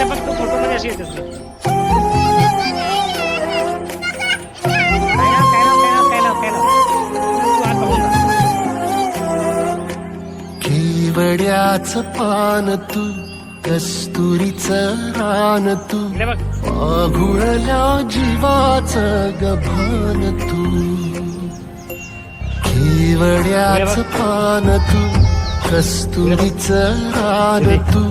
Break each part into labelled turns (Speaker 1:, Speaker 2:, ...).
Speaker 1: फक्त फोटो मध्ये अशी येते
Speaker 2: केवड्याच पान तू, कस्तुरीचं रान तू, आघुळल्या जीवाचं गभान तू. केवड्याच पान तू, कस्तुरीचं रान तू,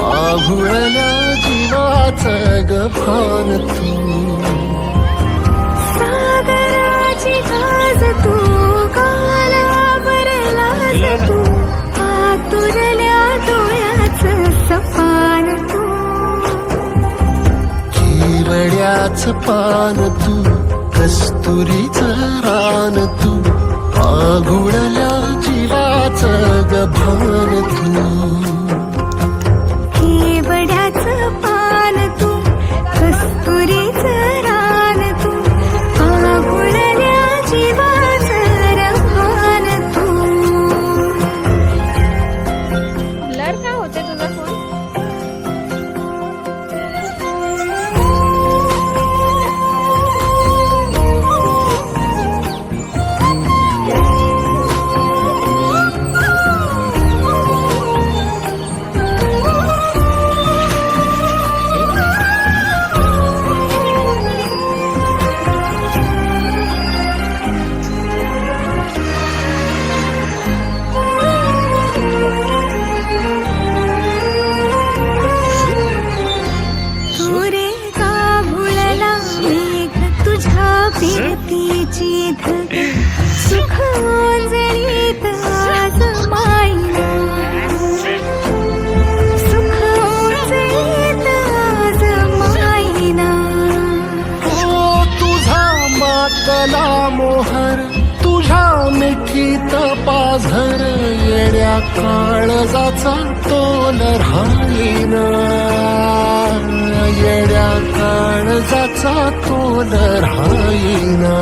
Speaker 2: आघुळल्या जीवाचं गभान तू.
Speaker 3: सागराची गाज तू, कालावरला तू, आतुरल्या डोळ्याचं सपान तू.
Speaker 2: केवड्याच पान तू, कस्तुरीचं रान तू, आघुळल्या जीवाचं गभान तू.
Speaker 3: केवड्याचं पान तू, कस्तुरीचं रान तू, आघुळल्या जीवाचं रभान तू. ब्लर का होते तुझा फोन? प्रीतीची धग सुख ओंजळीत आज मायना, सुख ओंजळीत आज मायना.
Speaker 2: ओ तुझा मातला मोहर, तुझ्या मिठीत पाझर, येड्या काळजाचा तोल राहीना, येड्या काळजाचा तोल राहीना.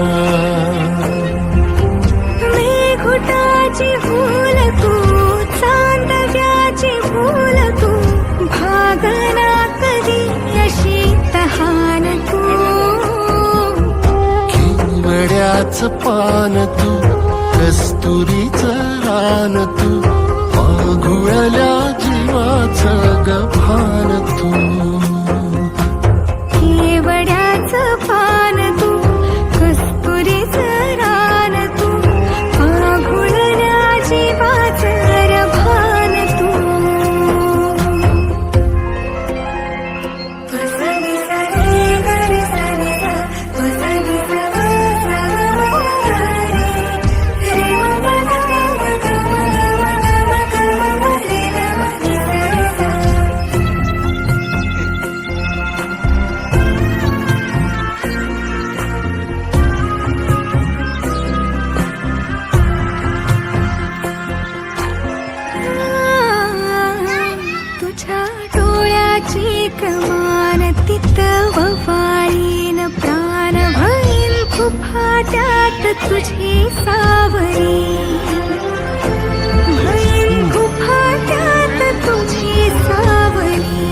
Speaker 3: मेघुटाची फूल तू, चांदव्याची फूल तू, भागना कधी अशी तहान तू.
Speaker 2: केवड्याच पान तू, कस्तुरीचं रान तू, आघुळल्या जीवाचं गभान तू.
Speaker 3: केवड्याचं पान तू, कस्तुरीचं रान तू, आघुळल्या जीवाचं रभान तू. वसनी सरे गरे सरे सा, वसनी सरे सा रे, रे म म ग ग म रे रे म सरे सा. तुझ्या डोळ्याची कमान तित ववाळीन, प्राण भैल फुफाट्यात तुझी सावरी, भैल फुफाट्यात तुझी सावरी.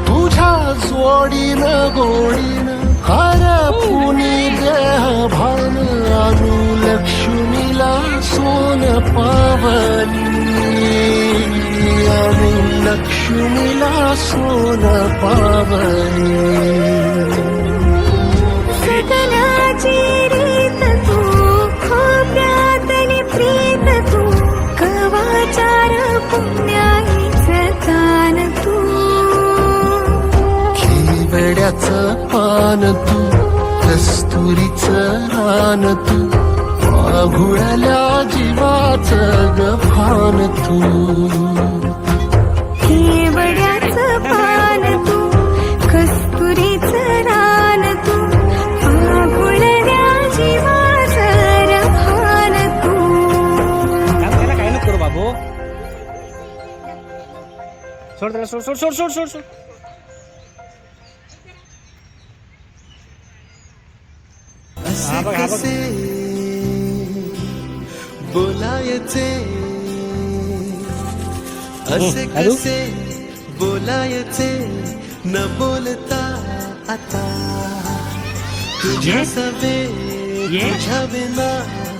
Speaker 2: तुझ्या जोडीन गोडीन हरपुनी देह भान, अनुलक्ष्मीला सोन पावनी, अनुलक्ष्मीला सोन पावनी.
Speaker 3: सगनाची रीत तू, खोप्यातली प्रीत तू, कवाचार पुण्याईचं कान तू.
Speaker 2: केवड्याचं पान तू, कस्तुरीचं रान तू, आघुळल्या जीवाचं गभान तू.
Speaker 3: केवड्याचं पान तू, कस्तुरीचं रान तू, आघुळल्या जीवाचं रभान तू.
Speaker 1: काय नको करू बाबू, सोड त्याला, सोड सोड सोड सोड सोड सोड.
Speaker 2: असे
Speaker 1: बघ, हा बघ.
Speaker 2: कसे बोलायचे असे
Speaker 1: अजून?
Speaker 2: कसे बोलायचे न बोलता आता तुझ्या सवे
Speaker 1: ये?
Speaker 2: तुझ्या विना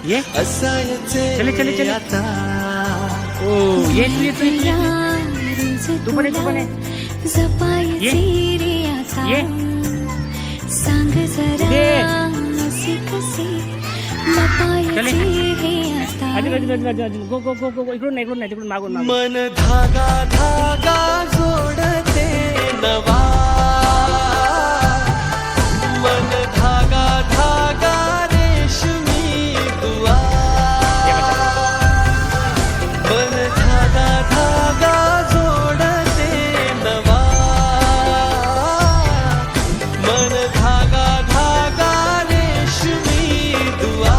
Speaker 1: ये?
Speaker 2: असायचे
Speaker 1: चले, चले, चले.
Speaker 2: आता
Speaker 1: ओ ये तू तू पण ये.
Speaker 3: जपायचे रे आता
Speaker 1: ये.
Speaker 3: सांग जरा
Speaker 1: ये.
Speaker 3: असे कसे
Speaker 1: चले.
Speaker 3: लपायचे हे आता
Speaker 1: अजून गो गो गो गो इकडून नाही तिकडून मागून
Speaker 2: मन धागा धागा जोडते नवा मन धागा धागा रेशमी दुआ मन धागा धागा जोडते नवा मन धागा धागा रेशमी दुआ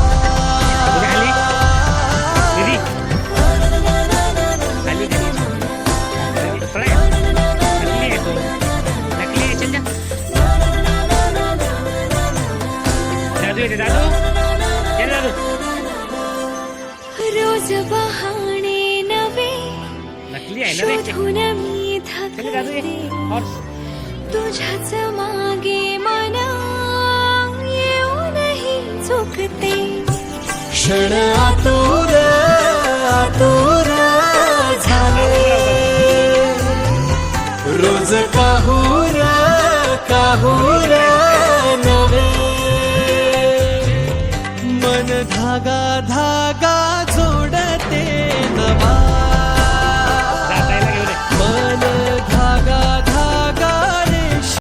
Speaker 1: दीदी खाली नकली आहे तो नकली आहे चल जा दादू येते दादू ये दादू
Speaker 3: रोज बहाणे नवे
Speaker 1: नकली आहे ना रे
Speaker 3: शोधून मी
Speaker 1: चल दादू ये
Speaker 3: थकते
Speaker 1: हॉर्स
Speaker 3: तुझ्याच मागे मन येऊनही चुकते
Speaker 2: क्षण आतुर आतुर झाले रोज काहूर काहूर नवे मन धागा धागा